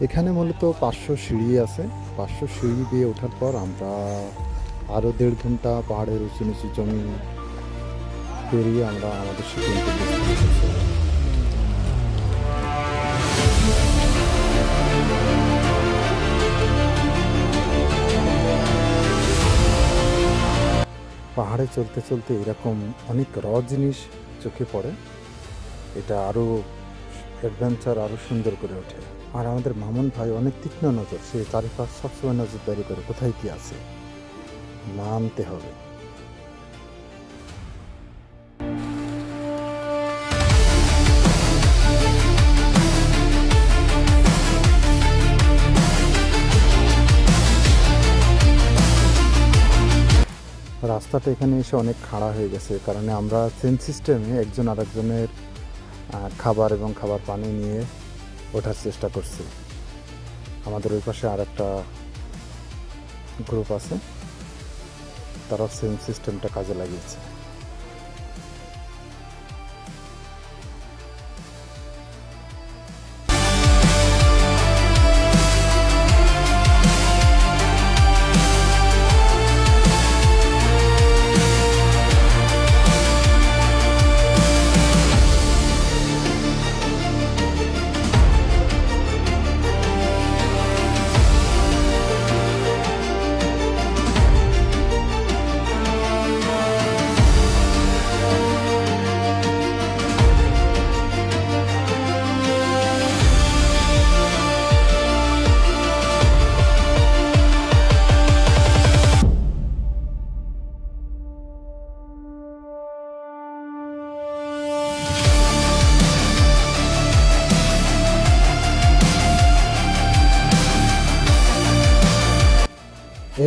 এখানে মূলত 500 সিঁড়ি আছে। 500 সিঁড়ি দিয়ে ওঠার পর আমরা আরও 1.5 ঘন্টা পাহাড়ের উঁচু নিচু জমি পেরিয়ে আমরা আমাদের সেই গন্তব্যস্থলে পৌঁছালাম। পাহাড়ে চলতে চলতে এরকম অনেক জিনিস চোখে পড়ে, এটা আরও অ্যাডভেঞ্চার আরও সুন্দর করে ওঠে। আর আমাদের মামুন ভাই অনেক তীক্ষ্ণ নজর, সে চারিপাশ সবসময় নজরদারি করে কোথায় কি আছে, মানতে হবে। রাস্তাটা এখানে এসে অনেক খাড়া হয়ে গেছে, কারণে আমরা চেন সিস্টেমে একজন আরেকজনের খাবার এবং খাবার পানি নিয়ে ওঠার চেষ্টা করছি। আমাদের ওই পাশে আর একটা গ্রুপ আছে, তারা সেম সিস্টেমটা কাজে লাগিয়েছে।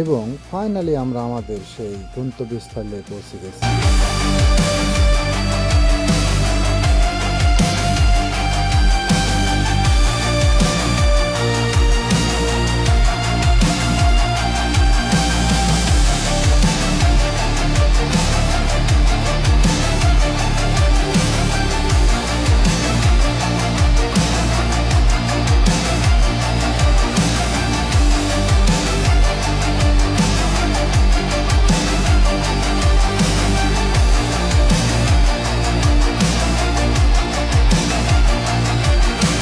এবং ফাইনালি আমরা আমাদের সেই গন্তব্যস্থলে পৌঁছে গেছি।